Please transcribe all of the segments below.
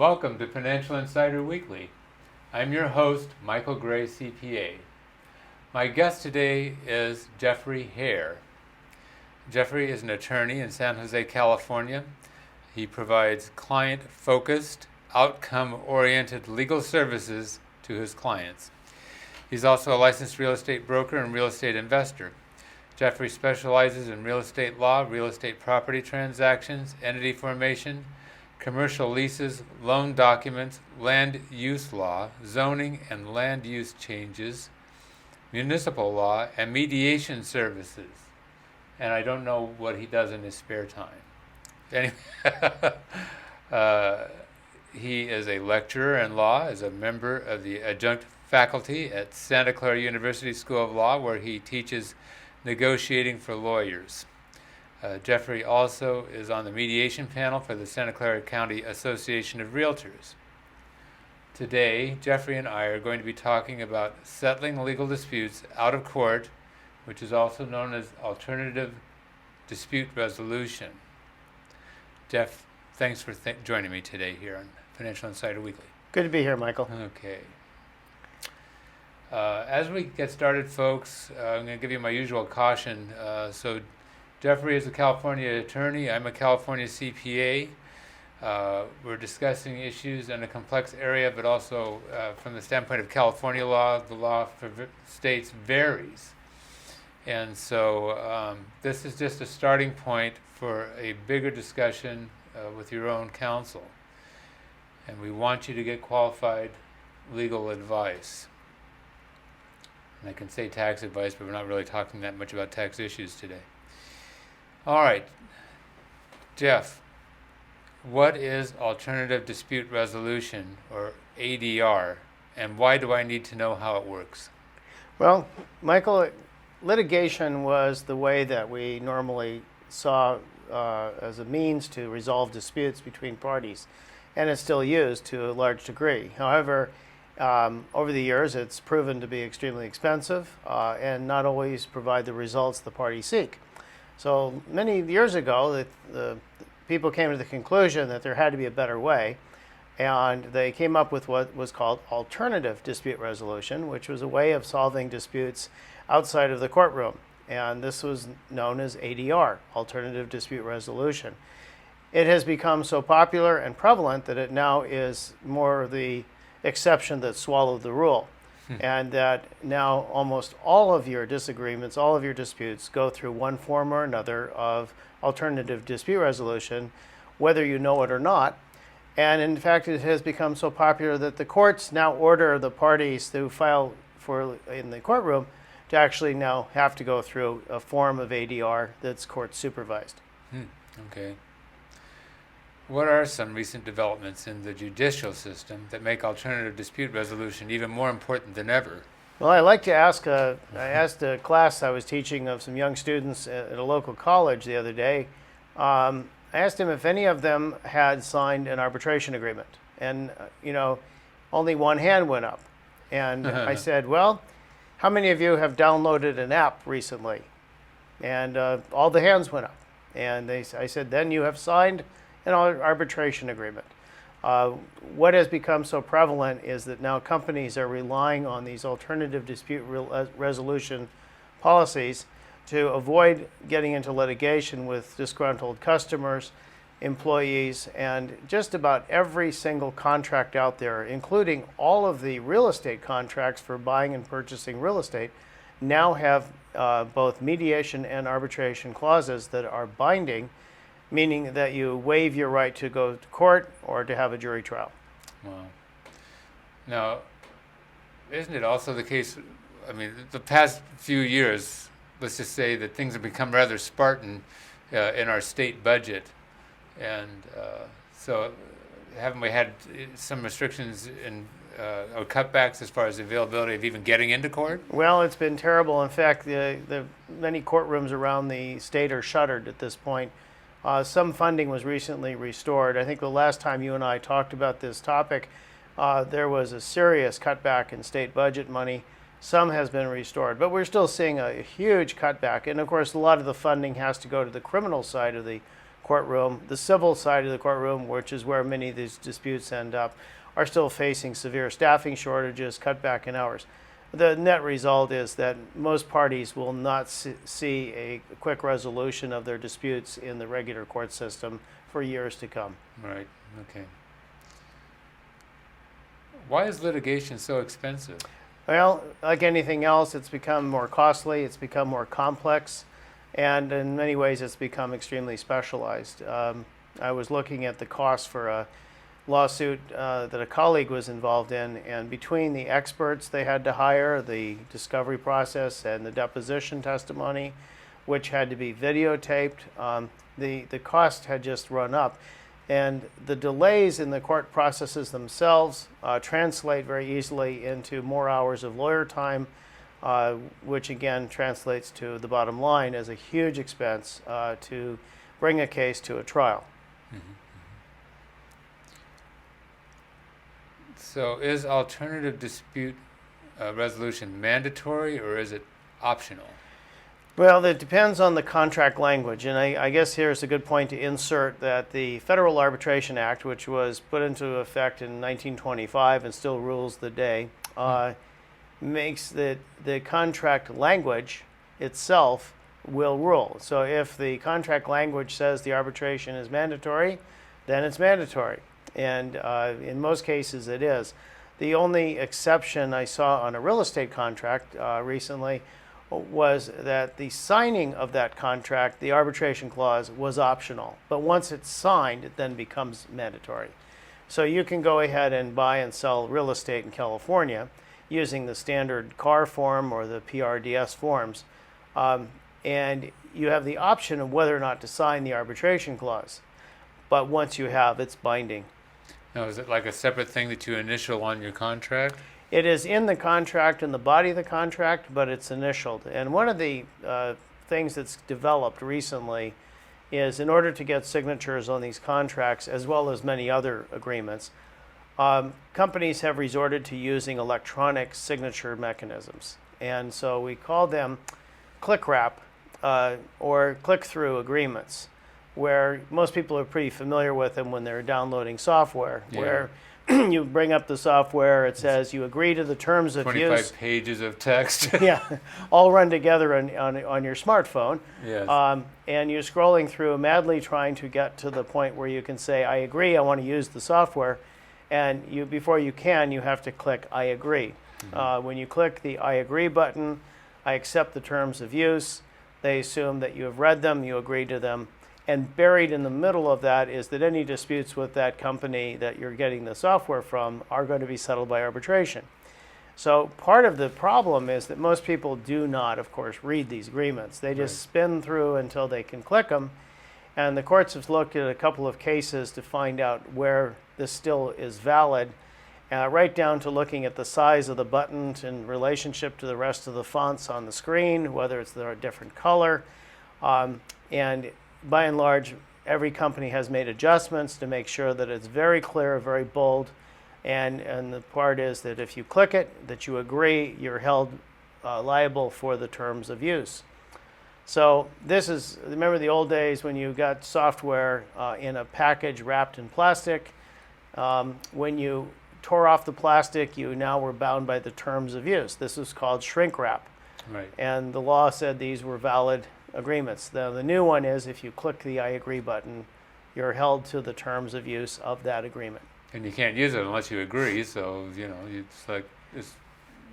Welcome to Financial Insider Weekly. I'm your host, Michael Gray, CPA. My guest today is Jeffrey Hare. Jeffrey is an attorney in San Jose, California. He provides client-focused, outcome-oriented legal services to his clients. He's also a licensed real estate broker and real estate investor. Jeffrey specializes in real estate law, real estate property transactions, entity formation, commercial leases, loan documents, land use law, zoning and land use changes, municipal law, and mediation services. And I don't know what he does in his spare time. Anyway, he is a lecturer in law, is a member of the adjunct faculty at Santa Clara University School of Law, where he teaches negotiating for lawyers. Jeffrey also is on the mediation panel for the Santa Clara County Association of Realtors. Today, Jeffrey and I are going to be talking about settling legal disputes out of court, which is also known as alternative dispute resolution. Jeff, thanks for joining me today here on Financial Insider Weekly. Good to be here, Michael. Okay. As we get started, folks, I'm going to give you my usual caution. So Jeffrey is a California attorney. I'm a California CPA. We're discussing issues in a complex area, but also from the standpoint of California law, the law for states varies. And so this is just a starting point for a bigger discussion with your own counsel. And we want you to get qualified legal advice. And I can say tax advice, but we're not really talking that much about tax issues today. All right, Jeff, what is alternative dispute resolution, or ADR, and why do I need to know how it works? Well, Michael, litigation was the way that we normally saw as a means to resolve disputes between parties, and it's still used to a large degree. However, over the years, it's proven to be extremely expensive and not always provide the results the parties seek. So many years ago, the people came to the conclusion that there had to be a better way, and they came up with what was called alternative dispute resolution, which was a way of solving disputes outside of the courtroom. And this was known as ADR, alternative dispute resolution. It has become so popular and prevalent that it now is more the exception that swallowed the rule. And that now almost all of your disagreements, all of your disputes go through one form or another of alternative dispute resolution, whether you know it or not. And in fact, it has become so popular that the courts now order the parties who file in the courtroom to actually now have to go through a form of ADR that's court supervised. Okay. What are some recent developments in the judicial system that make alternative dispute resolution even more important than ever? Well, I like to ask, I asked a class I was teaching of some young students at a local college the other day, I asked them if any of them had signed an arbitration agreement. And, only one hand went up. And I said, well, how many of you have downloaded an app recently? And all the hands went up. And I said, then you have signed an arbitration agreement. What has become so prevalent is that now companies are relying on these alternative dispute resolution policies to avoid getting into litigation with disgruntled customers, employees, and just about every single contract out there, including all of the real estate contracts for buying and purchasing real estate, now have both mediation and arbitration clauses that are binding, meaning that you waive your right to go to court or to have a jury trial. Wow. Now, isn't it also the case, the past few years, let's just say that things have become rather Spartan in our state budget. And so haven't we had some restrictions or cutbacks as far as the availability of even getting into court? Well, it's been terrible. In fact, the many courtrooms around the state are shuttered at this point. Some funding was recently restored. I think the last time you and I talked about this topic, there was a serious cutback in state budget money. Some has been restored, but we're still seeing a huge cutback. And of course, a lot of the funding has to go to the criminal side of the courtroom. The civil side of the courtroom, which is where many of these disputes end up, are still facing severe staffing shortages, cutback in hours. The net result is that most parties will not see a quick resolution of their disputes in the regular court system for years to come. Right. Okay. Why is litigation so expensive? Well, like anything else, it's become more costly, it's become more complex, and in many ways it's become extremely specialized. I was looking at the cost for a lawsuit that a colleague was involved in, and between the experts they had to hire, the discovery process, and the deposition testimony, which had to be videotaped, the cost had just run up. And the delays in the court processes themselves translate very easily into more hours of lawyer time, which again translates to the bottom line as a huge expense to bring a case to a trial. Mm-hmm. So is alternative dispute resolution mandatory or is it optional? Well, it depends on the contract language, and I guess here's a good point to insert that the Federal Arbitration Act, which was put into effect in 1925 and still rules the day, makes the contract language itself will rule. So if the contract language says the arbitration is mandatory, then it's mandatory, and in most cases it is. The only exception I saw on a real estate contract recently was that the signing of that contract, the arbitration clause, was optional. But once it's signed, it then becomes mandatory. So you can go ahead and buy and sell real estate in California using the standard CAR form or the PRDS forms. And you have the option of whether or not to sign the arbitration clause. But once you have, it's binding. Now, is it like a separate thing that you initial on your contract? It is in the contract, in the body of the contract, but it's initialed. And one of the things that's developed recently is in order to get signatures on these contracts, as well as many other agreements, companies have resorted to using electronic signature mechanisms. And so we call them click wrap or click-through agreements, where most people are pretty familiar with them when they're downloading software, where you bring up the software, it says you agree to the terms of 25 use. pages of text. Yeah, all run together on your smartphone. Yes. And you're scrolling through madly trying to get to the point where you can say, I agree, I want to use the software. And before you can, you have to click I agree. Mm-hmm. When you click the I agree button, I accept the terms of use. They assume that you have read them, you agree to them. And buried in the middle of that is that any disputes with that company that you're getting the software from are going to be settled by arbitration. So part of the problem is that most people do not, of course, read these agreements. They just spin through until they can click them. And the courts have looked at a couple of cases to find out where this still is valid, right down to looking at the size of the buttons in relationship to the rest of the fonts on the screen, whether it's a different color. And by and large, every company has made adjustments to make sure that it's very clear, very bold, and the part is that if you click it, that you agree, you're held liable for the terms of use. So this is, remember the old days when you got software in a package wrapped in plastic? When you tore off the plastic, you now were bound by the terms of use. This was called shrink wrap. Right. And the law said these were valid agreements. The new one is if you click the I agree button, you're held to the terms of use of that agreement. And you can't use it unless you agree, so, it's like...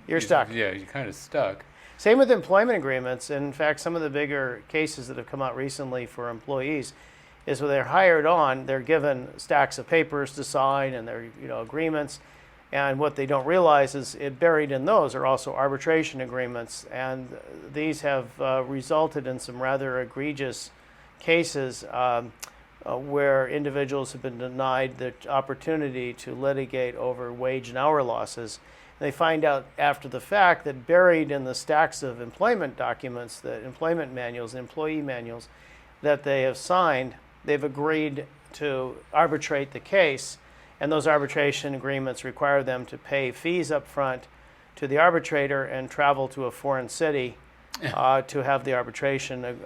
You're stuck. Yeah, you're kind of stuck. Same with employment agreements. In fact, some of the bigger cases that have come out recently for employees is when they're hired on, they're given stacks of papers to sign and their agreements. And what they don't realize is buried in those are also arbitration agreements. And these have resulted in some rather egregious cases where individuals have been denied the opportunity to litigate over wage and hour losses. They find out after the fact that buried in the stacks of employment documents, the employment manuals, employee manuals that they have signed, they've agreed to arbitrate the case. And those arbitration agreements require them to pay fees up front to the arbitrator and travel to a foreign city to have the arbitration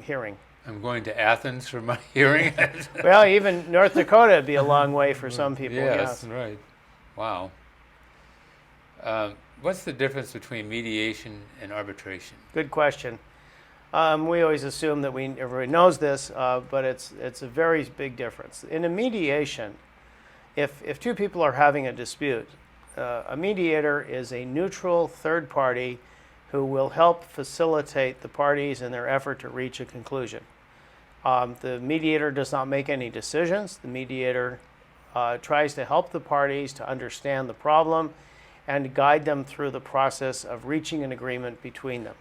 hearing. I'm going to Athens for my hearing. Well, even North Dakota would be a long way for some people. Yes, Yes. right. Wow. What's the difference between mediation and arbitration? Good question. We always assume that everybody knows this, but it's a very big difference. In a mediation, if two people are having a dispute, a mediator is a neutral third party who will help facilitate the parties in their effort to reach a conclusion. The mediator does not make any decisions. The mediator tries to help the parties to understand the problem and guide them through the process of reaching an agreement between them.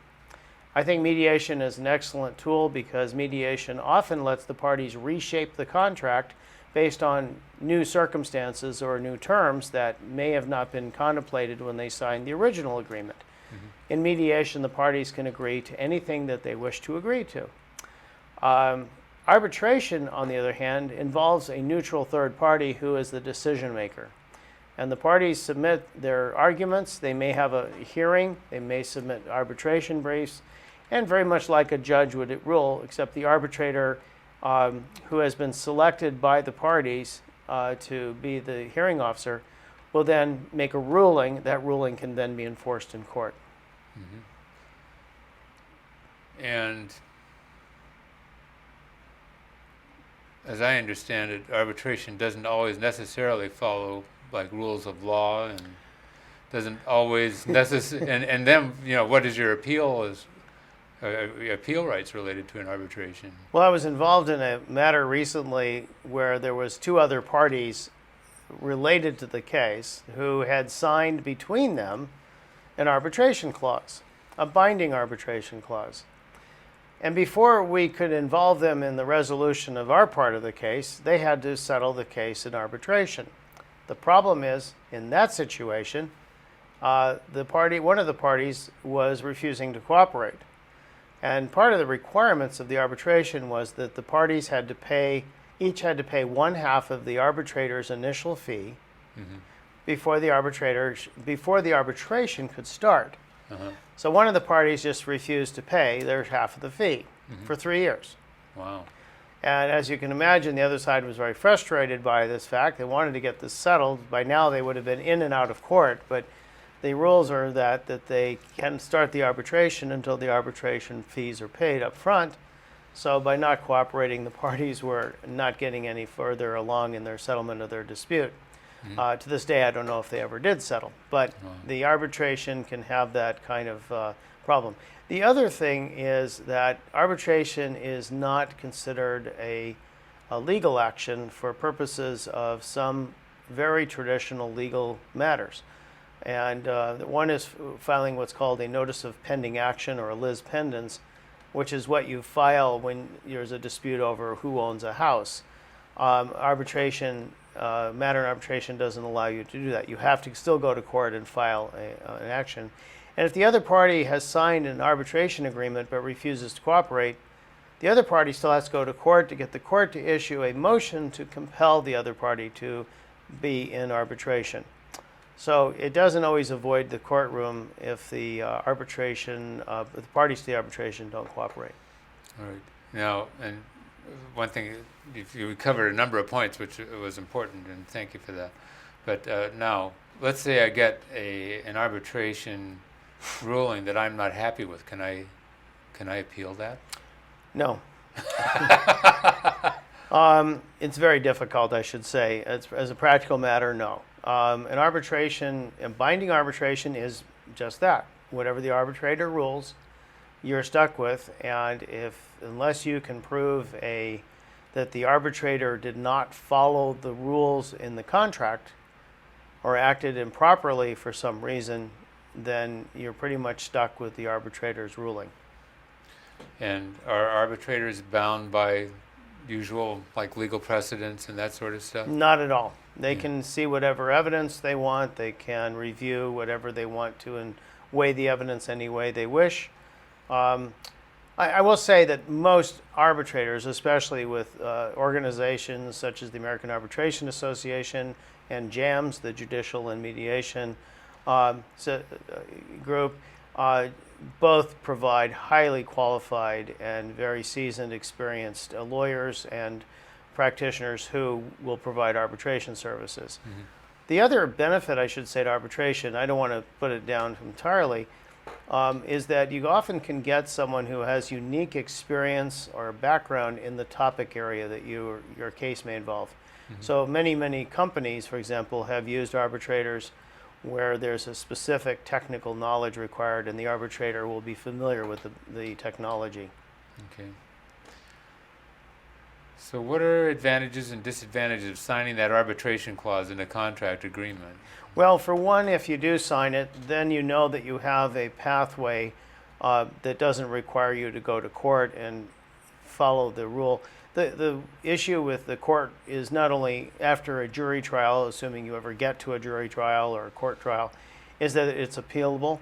I think mediation is an excellent tool because mediation often lets the parties reshape the contract based on new circumstances or new terms that may have not been contemplated when they signed the original agreement. In mediation, the parties can agree to anything that they wish to agree to. Arbitration, on the other hand, involves a neutral third party who is the decision maker. And the parties submit their arguments. They may have a hearing. They may submit arbitration briefs. And very much like a judge would rule, except the arbitrator who has been selected by the parties to be the hearing officer will then make a ruling. That ruling can then be enforced in court. And as I understand it, arbitration doesn't always necessarily follow like rules of law, and doesn't always and then what is your appeal appeal rights related to an arbitration? Well, I was involved in a matter recently where there was two other parties related to the case who had signed between them an arbitration clause, a binding arbitration clause. And before we could involve them in the resolution of our part of the case, they had to settle the case in arbitration. The problem is, in that situation, one of the parties was refusing to cooperate. And part of the requirements of the arbitration was that the parties each had to pay one half of the arbitrator's initial fee before the arbitration could start. So one of the parties just refused to pay their half of the fee for 3 years. Wow. And as you can imagine, the other side was very frustrated by this fact. They wanted to get this settled. By now, they would have been in and out of court, but the rules are that they can start the arbitration until the arbitration fees are paid up front. So by not cooperating, the parties were not getting any further along in their settlement of their dispute. To this day, I don't know if they ever did settle, but the arbitration can have that kind of problem. The other thing is that arbitration is not considered a legal action for purposes of some very traditional legal matters. And one is filing what's called a notice of pending action, or a lis pendens, which is what you file when there's a dispute over who owns a house. Matter in arbitration doesn't allow you to do that. You have to still go to court and file an action. And if the other party has signed an arbitration agreement but refuses to cooperate, the other party still has to go to court to get the court to issue a motion to compel the other party to be in arbitration. So it doesn't always avoid the courtroom if the the parties to the arbitration don't cooperate. All right. Now, and one thing, you covered a number of points, which was important, and thank you for that. But now, let's say I get an arbitration ruling that I'm not happy with. Can I appeal that? No. It's very difficult, I should say. As a practical matter, no. An arbitration, a binding arbitration, is just that. Whatever the arbitrator rules, you're stuck with, and unless you can prove that the arbitrator did not follow the rules in the contract or acted improperly for some reason, then you're pretty much stuck with the arbitrator's ruling. And are arbitrators bound by usual legal precedents and that sort of stuff? Not at all. They can see whatever evidence they want. They can review whatever they want to and weigh the evidence any way they wish. I will say that most arbitrators, especially with organizations such as the American Arbitration Association and JAMS, the Judicial and Mediation group, Uh, Both provide highly qualified and very seasoned, experienced lawyers and practitioners who will provide arbitration services. Mm-hmm. The other benefit, I should say, to arbitration, I don't want to put it down entirely, is that you often can get someone who has unique experience or background in the topic area that your case may involve. Mm-hmm. So many companies, for example, have used arbitrators where there's a specific technical knowledge required, and the arbitrator will be familiar with the technology. Okay. So what are advantages and disadvantages of signing that arbitration clause in a contract agreement? Well, for one, if you do sign it, then you know that you have a pathway that doesn't require you to go to court and follow the rule. The issue with the court is not only after a jury trial, assuming you ever get to a jury trial or a court trial, is that it's appealable,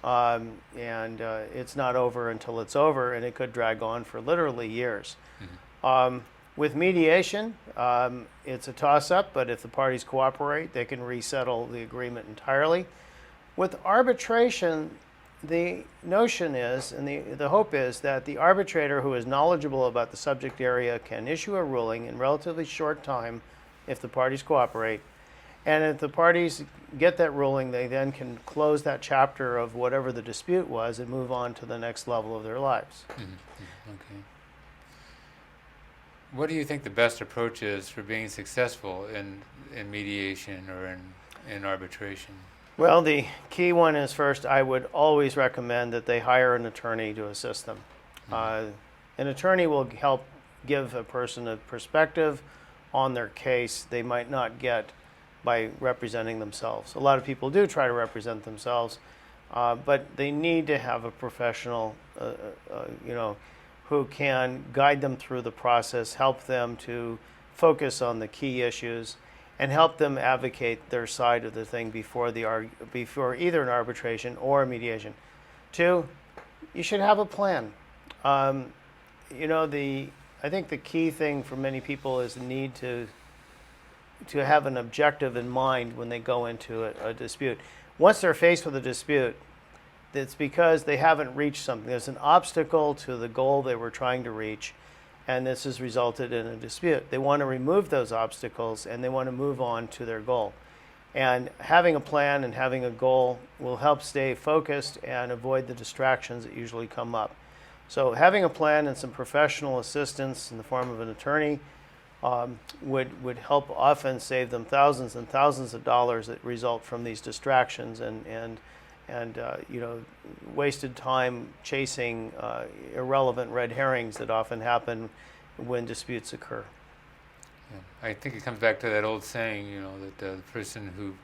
and it's not over until it's over, and it could drag on for literally years. Mm-hmm. With mediation, it's a toss-up, but if the parties cooperate, they can resettle the agreement entirely. With arbitration, the notion is, and the hope is, that the arbitrator who is knowledgeable about the subject area can issue a ruling in relatively short time if the parties cooperate. And if the parties get that ruling, they then can close that chapter of whatever the dispute was and move on to the next level of their lives. Mm-hmm. Okay. What do you think the best approach is for being successful in mediation or in arbitration? Well, the key one is, first, I would always recommend that they hire an attorney to assist them. Mm-hmm. An attorney will help give a person a perspective on their case they might not get by representing themselves. A lot of people do try to represent themselves, but they need to have a professional, who can guide them through the process, help them to focus on the key issues, and help them advocate their side of the thing before either an arbitration or a mediation. Two, you should have a plan. I think the key thing for many people is the need to have an objective in mind when they go into a dispute. Once they're faced with a dispute, it's because they haven't reached something. There's an obstacle to the goal they were trying to reach, and this has resulted in a dispute. They want to remove those obstacles, and they want to move on to their goal. And having a plan and having a goal will help stay focused and avoid the distractions that usually come up. So having a plan and some professional assistance in the form of an attorney would help often save them thousands and thousands of dollars that result from these distractions and wasted time chasing irrelevant red herrings that often happen when disputes occur. Yeah. I think it comes back to that old saying, that the person who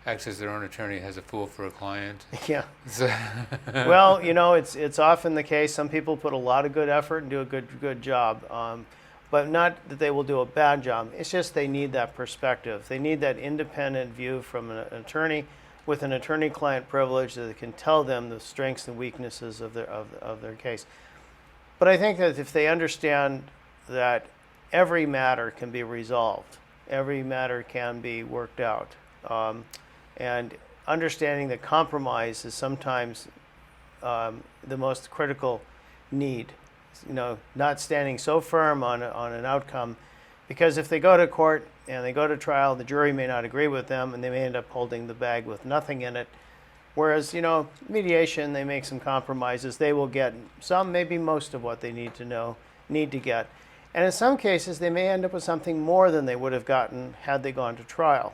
acts as their own attorney has a fool for a client. Yeah. So Well, it's often the case. Some people put a lot of good effort and do a good job, but not that they will do a bad job. It's just they need that perspective. They need that independent view from an attorney with an attorney-client privilege that can tell them the strengths and weaknesses of their case. But I think that if they understand that every matter can be resolved, every matter can be worked out, and understanding that compromise is sometimes the most critical need. Not standing so firm on an outcome, because if they go to court and they go to trial, the jury may not agree with them, and they may end up holding the bag with nothing in it. Whereas, mediation, they make some compromises. They will get some, maybe most of what they need to get. And in some cases, they may end up with something more than they would have gotten had they gone to trial.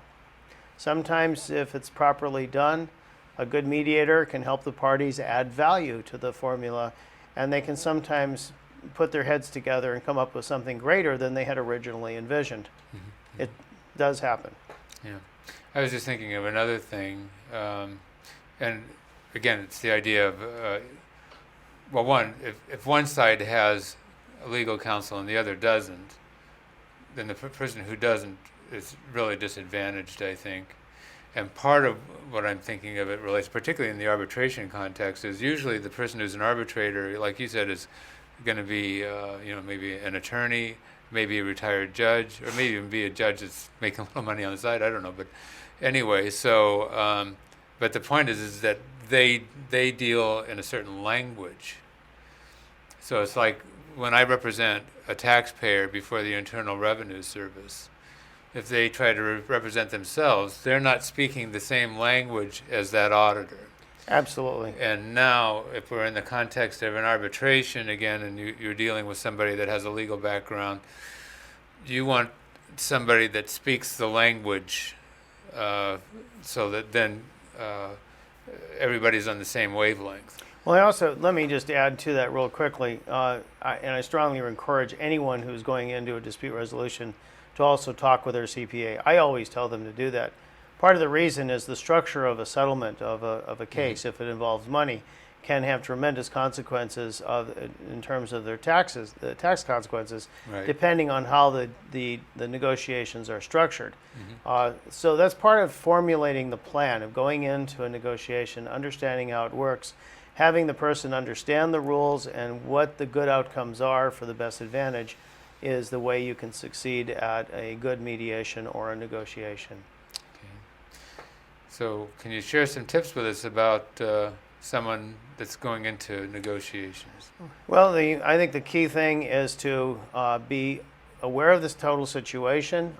Sometimes, if it's properly done, a good mediator can help the parties add value to the formula, and they can sometimes put their heads together and come up with something greater than they had originally envisioned. Mm-hmm. It does happen. Yeah. I was just thinking of another thing, and again, it's the idea of, if one side has a legal counsel and the other doesn't, then the person who doesn't is really disadvantaged, I think. And part of what I'm thinking of it relates, particularly in the arbitration context, is usually the person who's an arbitrator, like you said, is going to be, maybe an attorney, maybe a retired judge, or maybe even be a judge that's making a little money on the side. I don't know, but anyway. So, but the point is that they deal in a certain language. So it's like when I represent a taxpayer before the Internal Revenue Service, if they try to represent themselves, they're not speaking the same language as that auditor. Absolutely. And now, if we're in the context of an arbitration again, and you're dealing with somebody that has a legal background, you want somebody that speaks the language, so that then everybody's on the same wavelength. Well, let me just add to that real quickly, and I strongly encourage anyone who's going into a dispute resolution to also talk with their CPA. I always tell them to do that. Part of the reason is the structure of a settlement of a case, if it involves money, can have tremendous consequences in terms of their taxes, the tax consequences, Right. depending on how the negotiations are structured. So that's part of formulating the plan of going into a negotiation, understanding how it works, having the person understand the rules and what the good outcomes are for the best advantage is the way you can succeed at a good mediation or a negotiation. So can you share some tips with us about someone that's going into negotiations? Well, I think the key thing is to be aware of this total situation,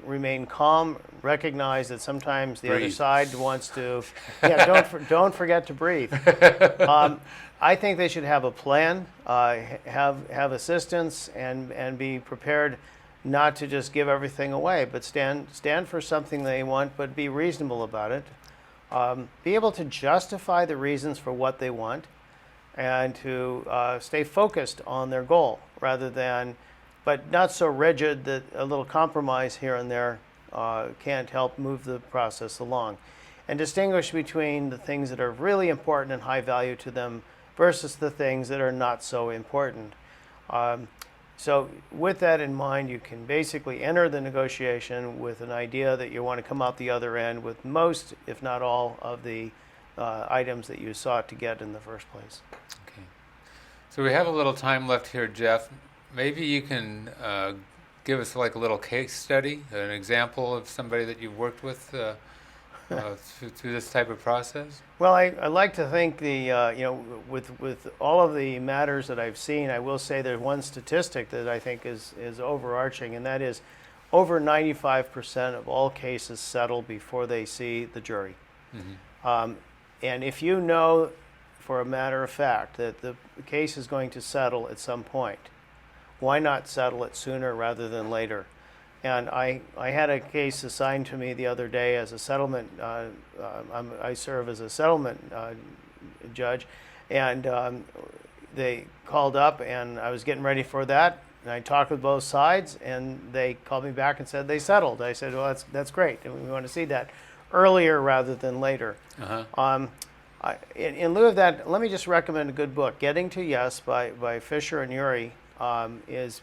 remain calm, recognize that sometimes the other Breathe. side wants to, don't forget to breathe. I think they should have a plan, have assistance, and be prepared not to just give everything away, but stand for something they want, but be reasonable about it. Be able to justify the reasons for what they want, and to stay focused on their goal rather than, but not so rigid that a little compromise here and there can't help move the process along. And distinguish between the things that are really important and high value to them versus the things that are not so important. So with that in mind, you can basically enter the negotiation with an idea that you want to come out the other end with most, if not all, of the items that you sought to get in the first place. Okay. So we have a little time left here, Jeff. Maybe you can give us like a little case study, an example of somebody that you've worked with through this type of process. Well, I like to think with all of the matters that I've seen, I will say there's one statistic that I think is overarching, and that is over 95% of all cases settle before they see the jury. Mm-hmm. And if you know, for a matter of fact, that the case is going to settle at some point, why not settle it sooner rather than later? And I had a case assigned to me the other day as a settlement. I serve as a settlement judge, and they called up, and I was getting ready for that. And I talked with both sides, and they called me back and said they settled. I said, well, that's great, and we want to see that earlier rather than later. Uh-huh. In lieu of that, let me just recommend a good book. Getting to Yes by Fisher and Ury is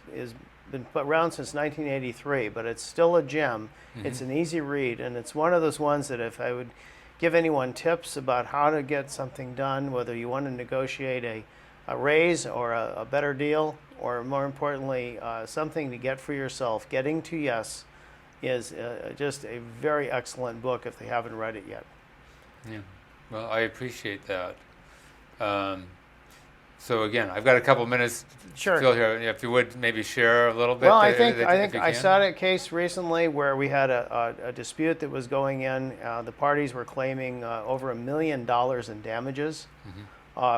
been around since 1983, but it's still a gem. Mm-hmm. It's an easy read, and it's one of those ones that if I would give anyone tips about how to get something done, whether you want to negotiate a raise or a better deal, or more importantly, something to get for yourself, Getting to Yes is just a very excellent book if they haven't read it yet. Yeah. Well, I appreciate that. So again, I've got a couple minutes Sure. still here. If you would maybe share a little bit. Well, I if think you I can. saw a case recently where we had a dispute that was going in. The parties were claiming over $1 million in damages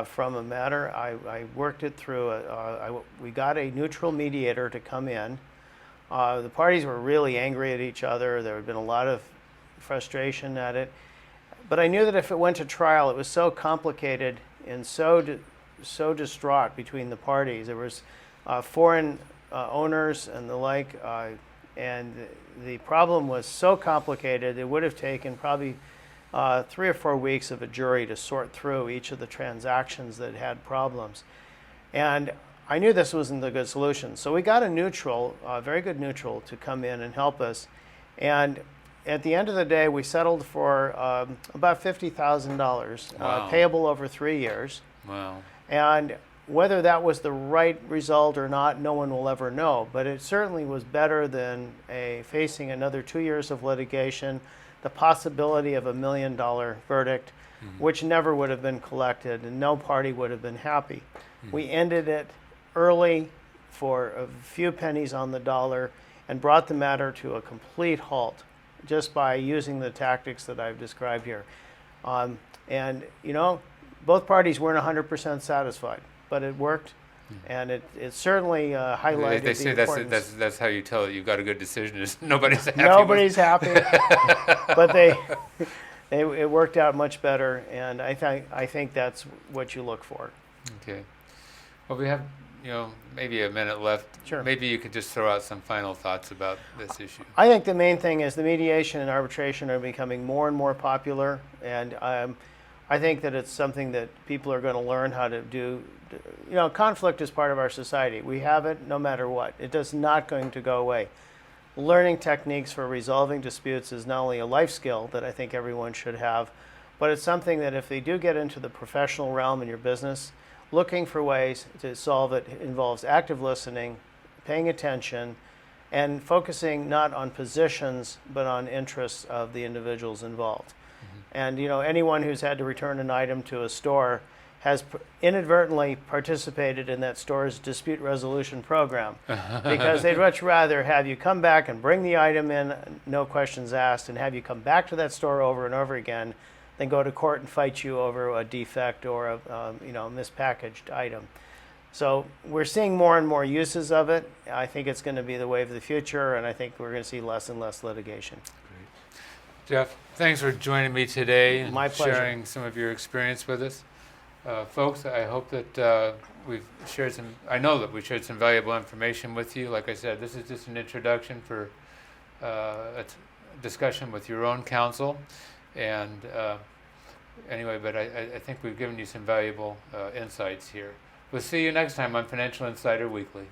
from a matter. I worked it through. We got a neutral mediator to come in. The parties were really angry at each other. There had been a lot of frustration at it. But I knew that if it went to trial, it was so complicated and so distraught between the parties. There was foreign owners and the like, and the problem was so complicated it would have taken probably 3 or 4 weeks of a jury to sort through each of the transactions that had problems. And I knew this wasn't a good solution. So we got a neutral, very good neutral, to come in and help us. And at the end of the day, we settled for about $50,000, Wow. payable over 3 years. Wow. And whether that was the right result or not, no one will ever know. But it certainly was better than facing another 2 years of litigation, the possibility of $1 million verdict, Mhm. which never would have been collected and no party would have been happy. Mhm. We ended it early for a few pennies on the dollar and brought the matter to a complete halt just by using the tactics that I've described here. And, you know, both parties weren't 100% satisfied, but it worked. And it certainly highlighted They the say importance. that's how you tell that you've got a good decision is nobody's happy. Nobody's happy, but it worked out much better, and I think that's what you look for. Okay. Well, we have, maybe a minute left. Sure. Maybe you could just throw out some final thoughts about this issue. I think the main thing is the mediation and arbitration are becoming more and more popular, and I think that it's something that people are going to learn how to do. Conflict is part of our society. We have it no matter what. It is not going to go away. Learning techniques for resolving disputes is not only a life skill that I think everyone should have, but it's something that if they do get into the professional realm in your business, looking for ways to solve it involves active listening, paying attention, and focusing not on positions but on interests of the individuals involved. And anyone who's had to return an item to a store has inadvertently participated in that store's dispute resolution program because they'd much rather have you come back and bring the item in, no questions asked, and have you come back to that store over and over again than go to court and fight you over a defect or a mispackaged item. So we're seeing more and more uses of it. I think it's going to be the wave of the future, and I think we're going to see less and less litigation. Jeff, thanks for joining me today and My pleasure. sharing some of your experience with us. Folks, I hope that I know that we shared some valuable information with you. Like I said, this is just an introduction for a discussion with your own counsel. And anyway, but I think we've given you some valuable insights here. We'll see you next time on Financial Insider Weekly.